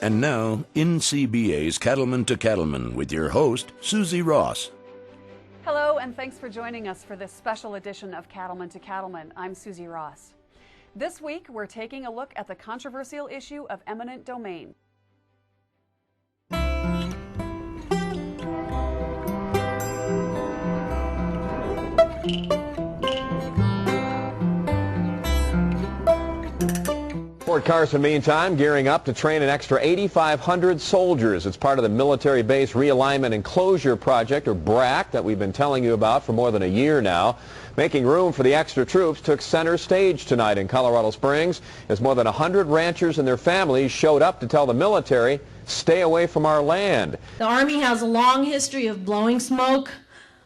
And now, NCBA's Cattlemen to Cattlemen with your host, Susie Ross. Hello, and thanks for joining us for this special edition of Cattlemen to Cattlemen. I'm Susie Ross. This week, we're taking a look at the controversial issue of eminent domain. Fort Carson, meantime, gearing up to train an extra 8,500 soldiers. It's part of the Military Base Realignment and Closure Project, or BRAC, that we've been telling you about for more than a year now. Making room for the extra troops took center stage tonight in Colorado Springs as more than 100 ranchers and their families showed up to tell the military, stay away from our land. The Army has a long history of blowing smoke,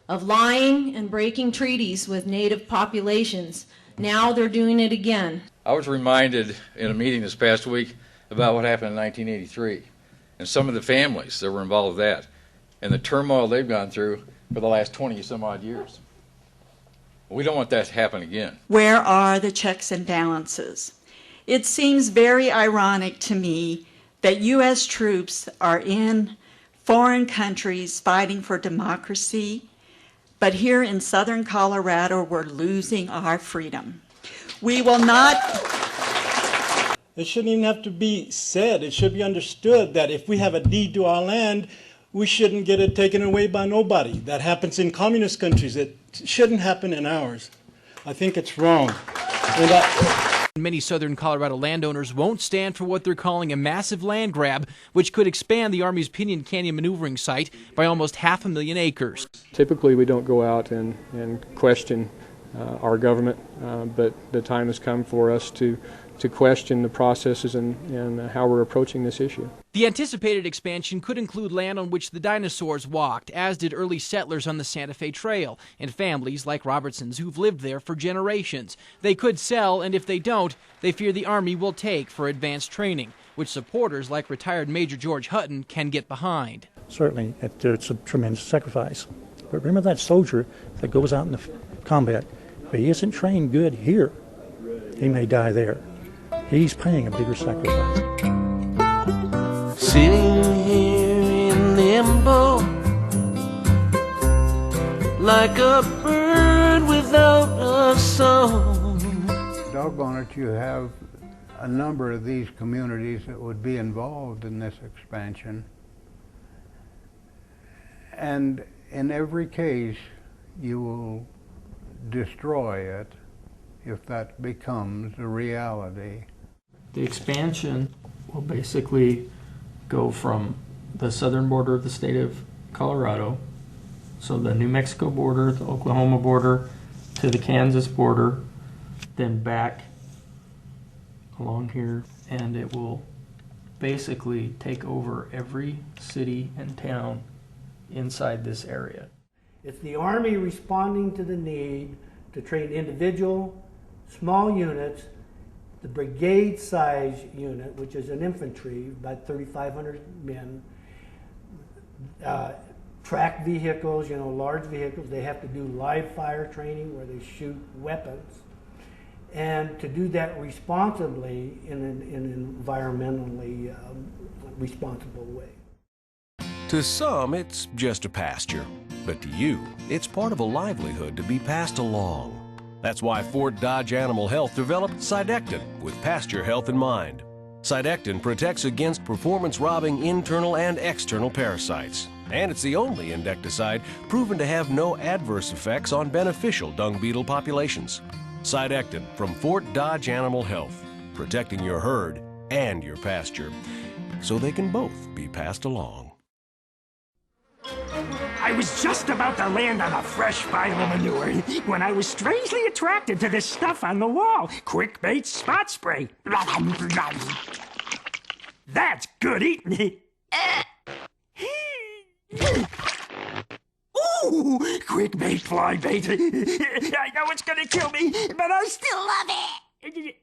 of lying and breaking treaties with native populations. Now they're doing it again. I was reminded in a meeting this past week about what happened in 1983 and some of the families that were involved with that and the turmoil they've gone through for the last 20 some odd years. We don't want that to happen again. Where are the checks and balances? It seems very ironic to me that U.S. troops are in foreign countries fighting for democracy, but here in southern Colorado, we're losing our freedom. We will not... It shouldn't even have to be said. It should be understood that if we have a deed to our land, we shouldn't get it taken away by nobody. That happens in communist countries. It shouldn't happen in ours. I think it's wrong. Many southern Colorado landowners won't stand for what they're calling a massive land grab, which could expand the Army's Pinyon Canyon maneuvering site by almost 500,000 acres. Typically, we don't go out and question our government, but the time has come for us to question the processes and how we're approaching this issue. The anticipated expansion could include land on which the dinosaurs walked, as did early settlers on the Santa Fe Trail, and families like Robertson's who've lived there for generations. They could sell, and if they don't, they fear the Army will take for advanced training, which supporters like retired Major George Hutton can get behind. Certainly, it's a tremendous sacrifice. But remember that soldier that goes out in the combat, if he isn't trained good here, he may die there. He's paying a bigger sacrifice. Sitting here in limbo, like a bird without a song. Doggone it, you have a number of these communities that would be involved in this expansion. And in every case, you will destroy it if that becomes a reality. The expansion will basically go from the southern border of the state of Colorado, so the New Mexico border, the Oklahoma border, to the Kansas border, then back along here, and it will basically take over every city and town inside this area. It's the Army responding to the need to train individual, small units, the brigade size unit, which is an infantry, about 3,500 men, track vehicles, large vehicles. They have to do live fire training where they shoot weapons. And to do that responsibly in an environmentally responsible way. To some, it's just a pasture. But to you, it's part of a livelihood to be passed along. That's why Fort Dodge Animal Health developed Cydectin with pasture health in mind. Cydectin protects against performance-robbing internal and external parasites. And it's the only insecticide proven to have no adverse effects on beneficial dung beetle populations. Cydectin from Fort Dodge Animal Health, protecting your herd and your pasture, so they can both be passed along. I was just about to land on a fresh pile of manure when I was strangely attracted to this stuff on the wall. Quick Bait Spot Spray. That's good eating. Ooh, Quick Bait Fly Bait. I know it's gonna kill me, but I still love it.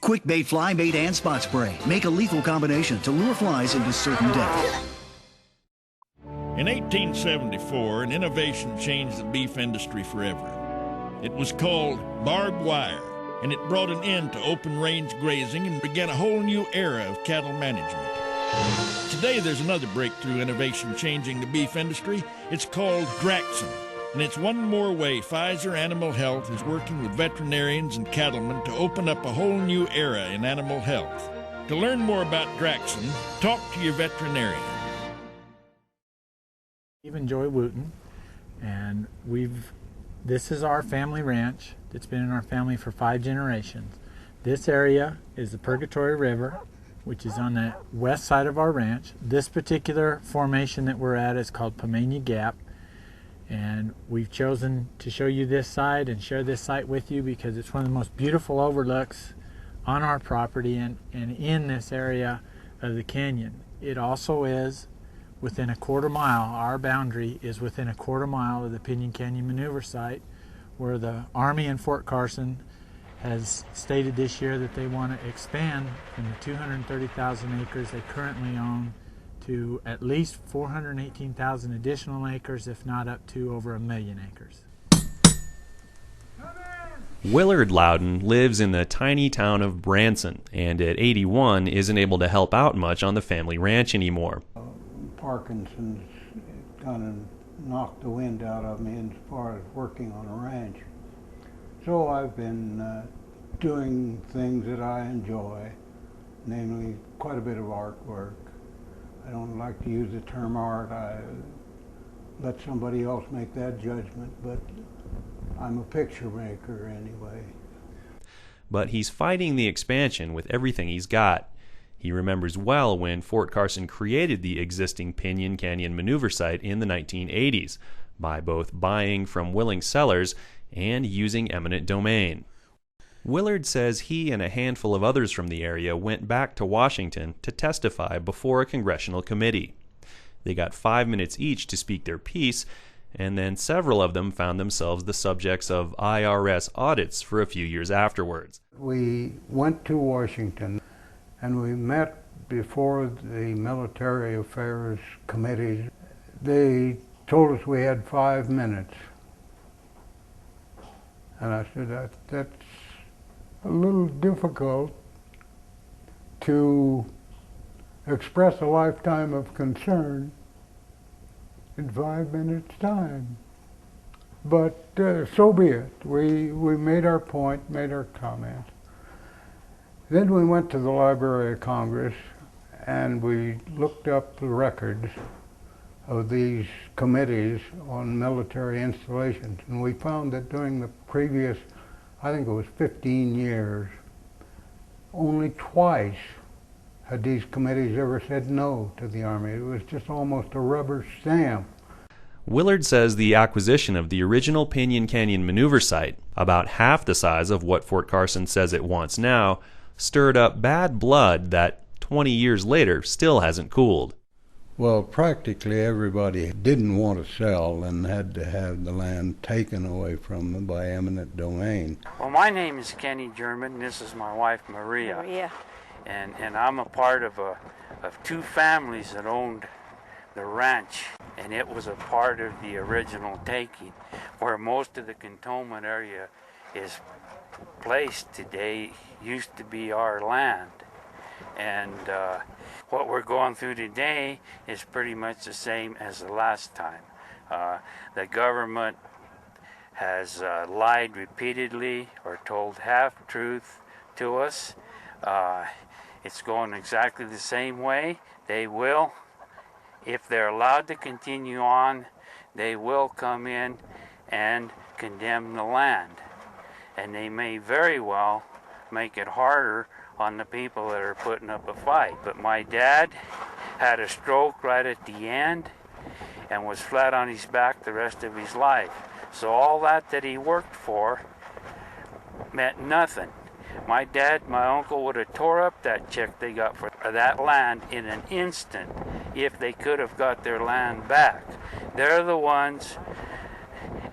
Quick Bait Fly Bait and Spot Spray make a lethal combination to lure flies into certain death. In 1874, an innovation changed the beef industry forever. It was called barbed wire. and it brought an end to open range grazing and began a whole new era of cattle management. Today there's another breakthrough innovation changing the beef industry. It's called Draxxin, and it's one more way Pfizer Animal Health is working with veterinarians and cattlemen to open up a whole new era in animal health. To learn more about Draxxin, talk to your veterinarian. Steve and Joy Wooten, and this is our family ranch. It's been in our family for 5 generations. This area is the Purgatory River, which is on the west side of our ranch. This particular formation that we're at is called Pomania Gap, and we've chosen to show you this side and share this site with you because it's one of the most beautiful overlooks on our property and in this area of the canyon. It also is within a quarter mile, our boundary is within a quarter mile of the Pinyon Canyon Maneuver Site, where the Army in Fort Carson has stated this year that they want to expand from the 230,000 acres they currently own to at least 418,000 additional acres, if not up to over 1 million acres. Willard Loudon lives in the tiny town of Branson, and at 81 isn't able to help out much on the family ranch anymore. Parkinson's kind of knocked the wind out of me as far as working on a ranch. So I've been doing things that I enjoy, namely quite a bit of artwork. I don't like to use the term art. I let somebody else make that judgment, but I'm a picture maker anyway. But he's fighting the expansion with everything he's got. He remembers well when Fort Carson created the existing Pinyon Canyon Maneuver Site in the 1980s by both buying from willing sellers and using eminent domain. Willard says he and a handful of others from the area went back to Washington to testify before a congressional committee. They got 5 minutes each to speak their piece, and then several of them found themselves the subjects of IRS audits for a few years afterwards. We went to Washington and we met before the Military Affairs Committee. They told us we had 5 minutes. And I said, that's a little difficult to express a lifetime of concern in 5 minutes' time. But so be it. We made our point, made our comment. Then we went to the Library of Congress and we looked up the records of these committees on military installations, and we found that during the previous, I think it was 15 years, only twice had these committees ever said no to the Army. It was just almost a rubber stamp. Willard says the acquisition of the original Pinyon Canyon Maneuver Site, about half the size of what Fort Carson says it wants now, stirred up bad blood that 20 years later still hasn't cooled. Well, practically everybody didn't want to sell and had to have the land taken away from them by eminent domain. Well, my name is Kenny German, and this is my wife, Maria. And I'm a part of 2 families that owned the ranch, and it was a part of the original taking, where most of the cantonment area is placed today used to be our land. And what we're going through today is pretty much the same as the last time. The government has lied repeatedly or told half-truth to us. It's going exactly the same way. They will, if they're allowed to continue on, they will come in and condemn the land. And they may very well make it harder on the people that are putting up a fight. But my dad had a stroke right at the end and was flat on his back the rest of his life. So all that he worked for meant nothing. My dad, my uncle would have tore up that check they got for that land in an instant if they could have got their land back. They're the ones,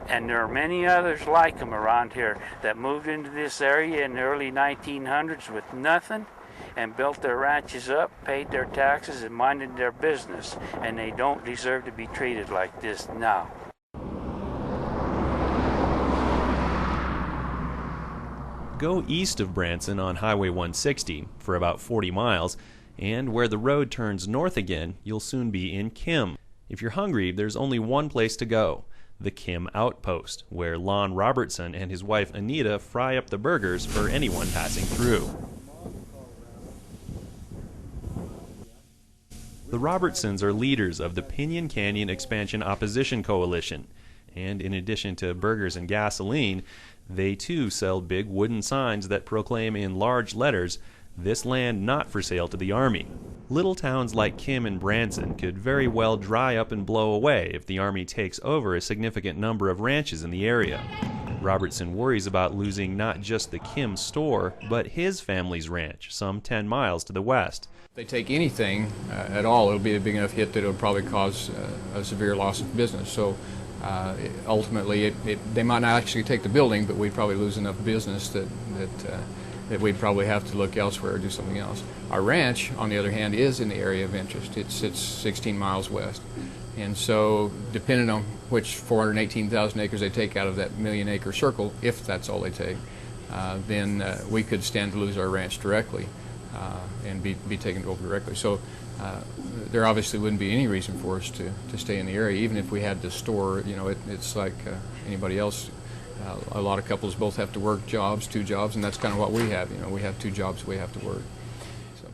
and there are many others like them around here, that moved into this area in the early 1900s with nothing and built their ranches up, paid their taxes, and minded their business. And they don't deserve to be treated like this now. Go east of Branson on Highway 160 for about 40 miles, and where the road turns north again, you'll soon be in Kim. If you're hungry, there's only one place to go, the Kim Outpost, where Lon Robertson and his wife Anita fry up the burgers for anyone passing through. The Robertsons are leaders of the Pinyon Canyon Expansion Opposition Coalition, and in addition to burgers and gasoline, they too sell big wooden signs that proclaim in large letters, "This land not for sale to the Army." Little towns like Kim and Branson could very well dry up and blow away if the Army takes over a significant number of ranches in the area. Robertson worries about losing not just the Kim store, but his family's ranch, some 10 miles to the west. If they take anything at all, it'll be a big enough hit that it'll probably cause a severe loss of business. So ultimately, they might not actually take the building, but we'd probably lose enough business that we'd probably have to look elsewhere or do something else. Our ranch, on the other hand, is in the area of interest. It sits 16 miles west. And so, depending on which 418,000 acres they take out of that million-acre circle, if that's all they take, then we could stand to lose our ranch directly and be taken over directly. So there obviously wouldn't be any reason for us to stay in the area, even if we had to store. You know, it's like anybody else. A lot of couples both have to work jobs, 2 jobs, and that's kind of what we have. You know, we have 2 jobs we have to work. So.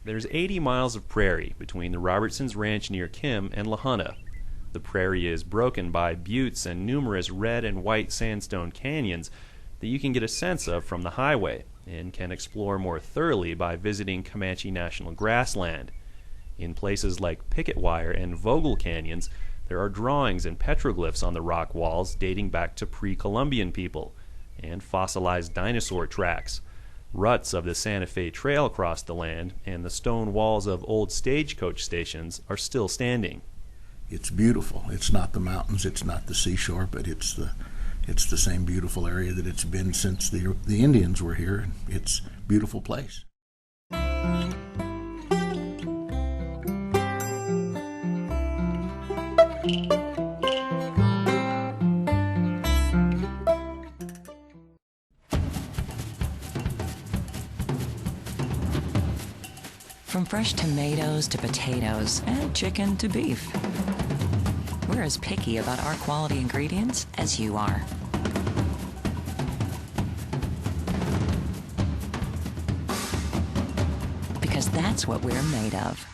There's 80 miles of prairie between the Robertsons' ranch near Kim and La Junta. The prairie is broken by buttes and numerous red and white sandstone canyons that you can get a sense of from the highway and can explore more thoroughly by visiting Comanche National Grassland. In places like Picket Wire and Vogel Canyons, there are drawings and petroglyphs on the rock walls dating back to pre-Columbian people, and fossilized dinosaur tracks. Ruts of the Santa Fe Trail cross the land, and the stone walls of old stagecoach stations are still standing. It's beautiful. It's not the mountains, it's not the seashore, but it's the same beautiful area that it's been since the Indians were here. It's a beautiful place. From fresh tomatoes to potatoes and chicken to beef, we're as picky about our quality ingredients as you are. Because that's what we're made of.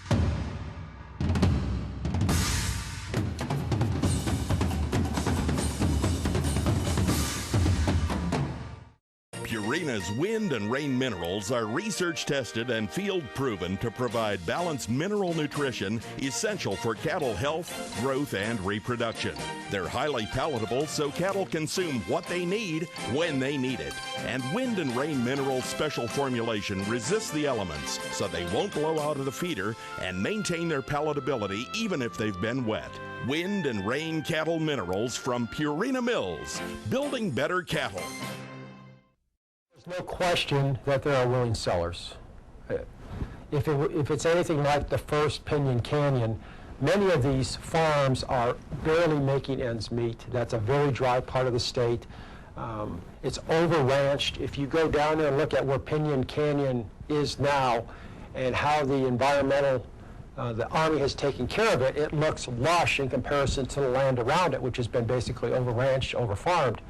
Purina's wind and rain minerals are research tested and field proven to provide balanced mineral nutrition essential for cattle health, growth, and reproduction. They're highly palatable so cattle consume what they need when they need it. And wind and rain minerals special formulation resists the elements so they won't blow out of the feeder and maintain their palatability even if they've been wet. Wind and rain cattle minerals from Purina Mills, building better cattle. There's no question that there are willing sellers. If it's anything like the first Pinyon Canyon, many of these farms are barely making ends meet. That's a very dry part of the state. It's over-ranched. If you go down there and look at where Pinyon Canyon is now and how the the Army has taken care of it, it looks lush in comparison to the land around it, which has been basically over-ranched, over-farmed.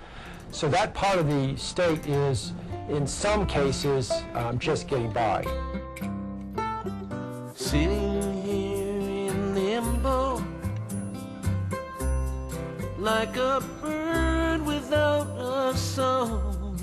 So that part of the state is, in some cases, just getting by. Sitting here in limbo, like a bird without a song.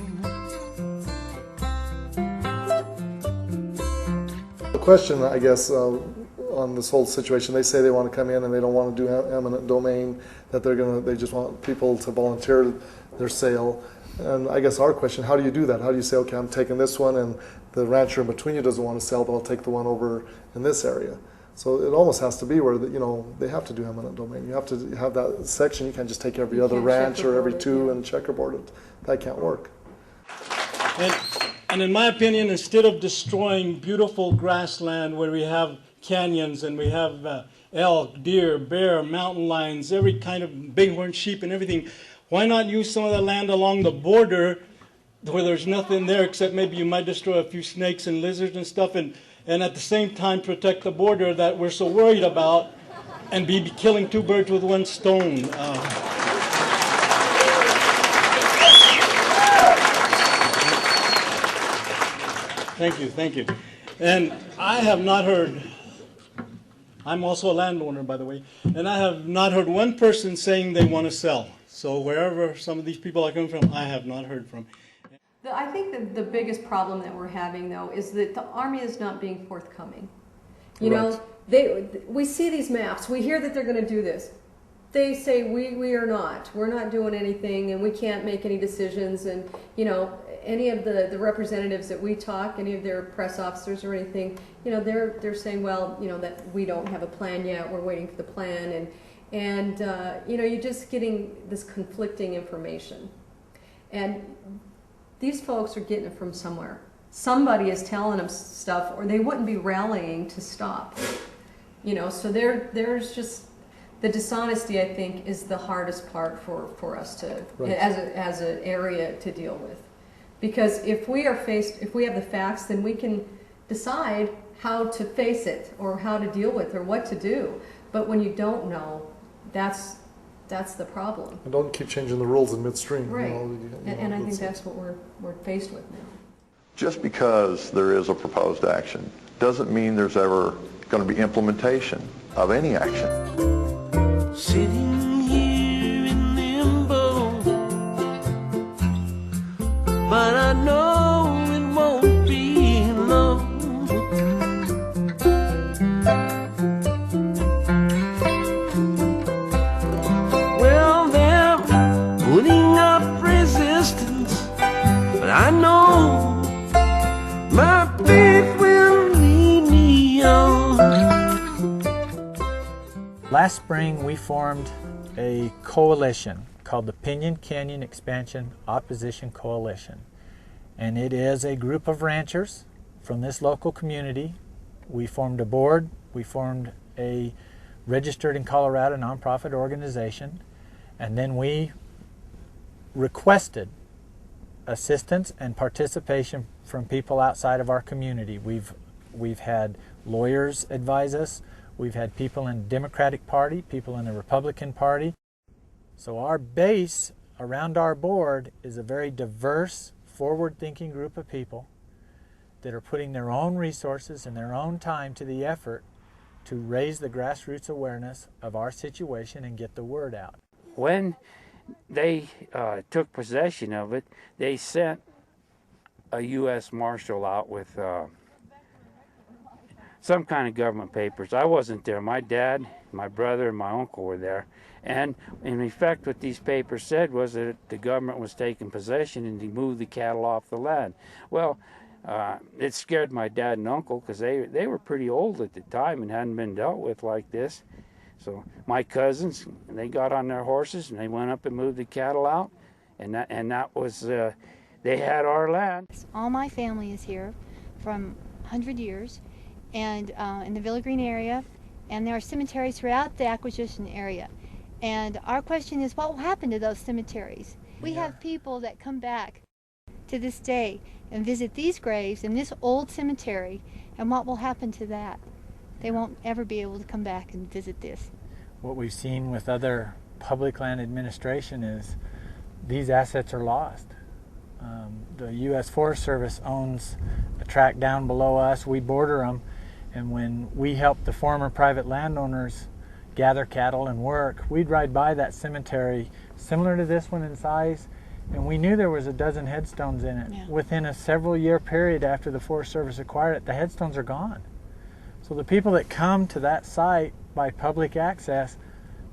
The question, I guess, on this whole situation, they say they want to come in and they don't want to do eminent domain, that they just want people to volunteer their sale. And I guess our question, how do you do that? How do you say, okay, I'm taking this one and the rancher in between you doesn't want to sell, but I'll take the one over in this area. So it almost has to be where, they have to do eminent domain. You have to have that section. You can't just take every other ranch or every two and checkerboard it. That can't work. And in my opinion, instead of destroying beautiful grassland where we have canyons and we have elk, deer, bear, mountain lions, every kind of bighorn sheep and everything. Why not use some of the land along the border where there's nothing there except maybe you might destroy a few snakes and lizards and stuff, and at the same time protect the border that we're so worried about, and be killing two birds with one stone. Thank you. And I have not heard, I'm also a landowner, by the way, and I have not heard one person saying they want to sell. So wherever some of these people are coming from, I have not heard from. I think the biggest problem that we're having, though, is that the Army is not being forthcoming. You know, we see these maps, we hear that they're going to do this. They say we're not doing anything, and we can't make any decisions, and you know, any of the representatives that we talk, any of their press officers or anything, you know, they're saying, well, you know, that we don't have a plan yet, we're waiting for the plan, and you know, you're just getting this conflicting information. And these folks are getting it from somewhere. Somebody is telling them stuff, or they wouldn't be rallying to stop. You know, so there's just the dishonesty, I think, is the hardest part for us to, as an area to deal with. Because if we have the facts, then we can decide how to face it, or how to deal with, or what to do. But when you don't know, that's the problem. And don't keep changing the rules in midstream. Right. You know, and I think that's what we're faced with now. Just because there is a proposed action doesn't mean there's ever going to be implementation of any action. Sitting here in limbo, but I know it won't be long. Well, they're putting up resistance, but I know my faith will lead me on. Last spring, we formed a coalition called the Pinyon Canyon Expansion Opposition Coalition. And it is a group of ranchers from this local community. We formed a board, we formed a registered in Colorado nonprofit organization, and then we requested assistance and participation from people outside of our community. We've had lawyers advise us. We've had people in the Democratic Party, people in the Republican Party. So our base around our board is a very diverse, forward-thinking group of people that are putting their own resources and their own time to the effort to raise the grassroots awareness of our situation and get the word out. When they took possession of it, they sent a U.S. Marshal out with some kind of government papers. I wasn't there. My dad, my brother, and my uncle were there. And in effect, what these papers said was that the government was taking possession and to move the cattle off the land. Well, it scared my dad and uncle because they were pretty old at the time and hadn't been dealt with like this. So my cousins, they got on their horses and they went up and moved the cattle out, and that was they had our land. All my family is here from 100 years, and in the Villa Green area, and there are cemeteries throughout the acquisition area. And our question is, what will happen to those cemeteries? We have people that come back to this day and visit these graves in this old cemetery, and what will happen to that? They won't ever be able to come back and visit this. What we've seen with other public land administration is these assets are lost. The U.S. Forest Service owns a tract down below us. We border them, and when we help the former private landowners gather cattle and work, we'd ride by that cemetery similar to this one in size, and we knew there was a dozen headstones in it. Yeah. Within a several-year period after the Forest Service acquired it, the headstones are gone. So the people that come to that site by public access,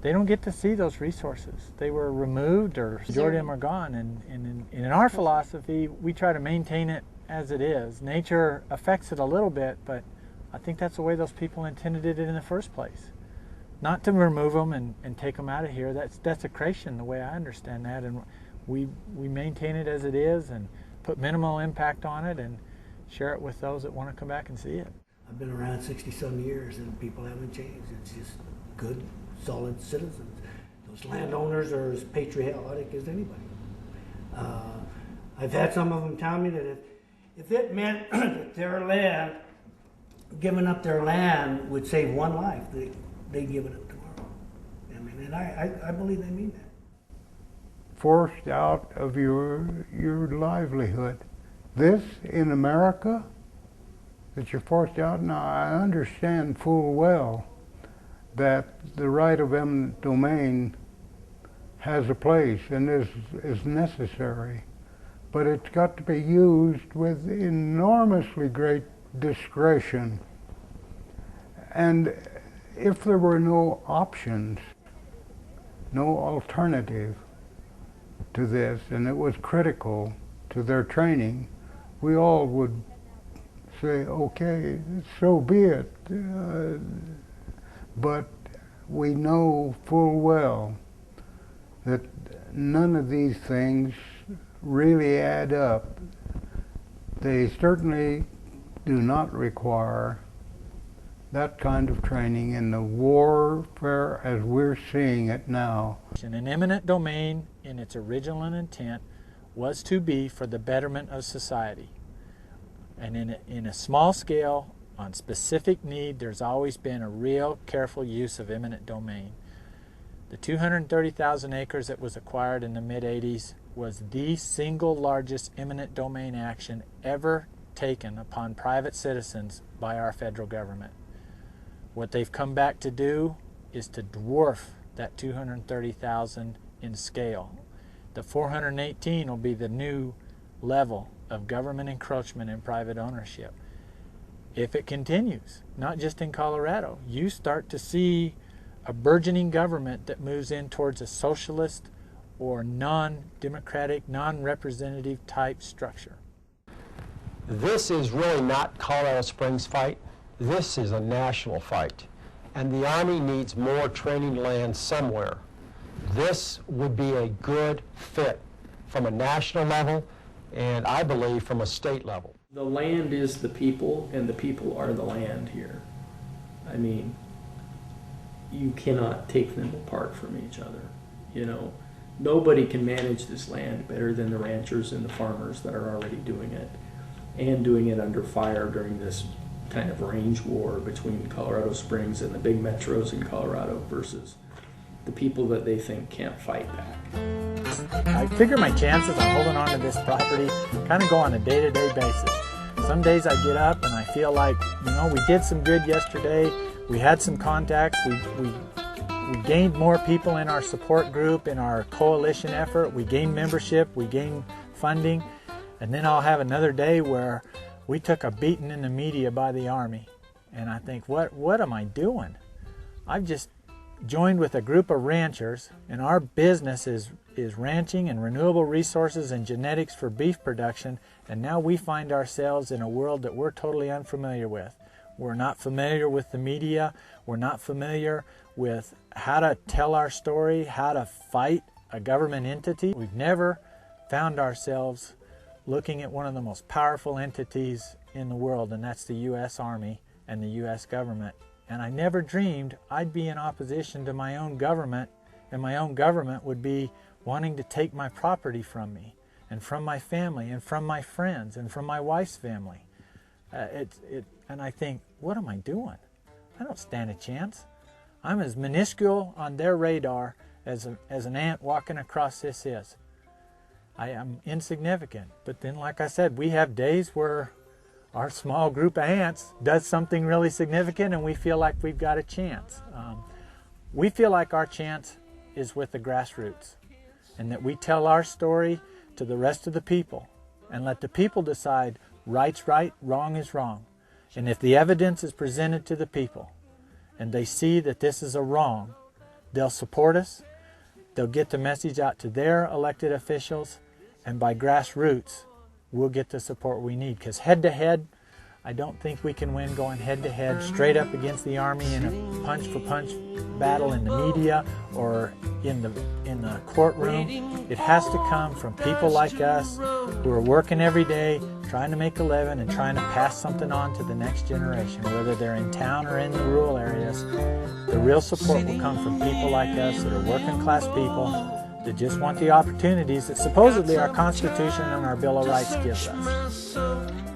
they don't get to see those resources. They were removed, or majority of them are gone. And in our philosophy, we try to maintain it as it is. Nature affects it a little bit, but I think that's the way those people intended it in the first place. Not to remove them and take them out of here. That's desecration, the way I understand that. And we maintain it as it is and put minimal impact on it and share it with those that want to come back and see it. I've been around 60-some years and people haven't changed. It's just good, solid citizens. Those landowners are as patriotic as anybody. I've had some of them tell me that if it meant that their land, giving up their land would save one life, they'd give it up tomorrow. I mean, and I believe they mean that. Forced out of your livelihood. This in America, that you're forced out. Now I understand full well that the right of eminent domain has a place and is necessary, but it's got to be used with enormously great discretion. And if there were no options, no alternative to this, and it was critical to their training, we all would say, okay, so be it. But we know full well that none of these things really add up. They certainly do not require that kind of training in the warfare as we're seeing it now. An eminent domain in its original intent was to be for the betterment of society. And in a small scale, on specific need, there's always been a real careful use of eminent domain. The 230,000 acres that was acquired in the mid-80s was the single largest eminent domain action ever taken upon private citizens by our federal government. What they've come back to do is to dwarf that 230,000 in scale. The 418 will be the new level of government encroachment in private ownership. If it continues, not just in Colorado, you start to see a burgeoning government that moves in towards a socialist or non-democratic, non-representative type structure. This is really not Colorado Springs fight. This is a national fight. And the Army needs more training land somewhere. This would be a good fit from a national level and I believe from a state level. The land is the people and the people are the land here. I mean, you cannot take them apart from each other. You know, nobody can manage this land better than the ranchers and the farmers that are already doing it, and doing it under fire during this kind of range war between Colorado Springs and the big metros in Colorado versus the people that they think can't fight back. I figure my chances on holding on to this property kind of go on a day-to-day basis. Some days I get up and I feel like, you know, we did some good yesterday, we had some contacts, we gained more people in our support group, in our coalition effort, we gained membership, we gained funding, and then I'll have another day where we took a beating in the media by the Army. And I think, what am I doing? I've just joined with a group of ranchers, and our business is ranching and renewable resources and genetics for beef production, and now we find ourselves in a world that we're totally unfamiliar with. We're not familiar with the media, we're not familiar with how to tell our story, how to fight a government entity. We've never found ourselves looking at one of the most powerful entities in the world, and that's the U.S. Army and the U.S. government. And I never dreamed I'd be in opposition to my own government, and my own government would be wanting to take my property from me, and from my family, and from my friends, and from my wife's family. And I think, what am I doing? I don't stand a chance. I'm as minuscule on their radar as an ant walking across this is. I am insignificant. But then, like I said, we have days where our small group of ants does something really significant and we feel like we've got a chance. We feel like our chance is with the grassroots, and that we tell our story to the rest of the people and let the people decide right's right, wrong is wrong. And if the evidence is presented to the people and they see that this is a wrong, they'll support us, they'll get the message out to their elected officials, and by grassroots, we'll get the support we need. Because head-to-head, I don't think we can win going head-to-head straight up against the Army in a punch-for-punch battle in the media or in the courtroom. It has to come from people like us who are working every day, trying to make a living and trying to pass something on to the next generation, whether they're in town or in the rural areas. The real support will come from people like us that are working class people that just want the opportunities that supposedly our Constitution and our Bill of Rights gives us.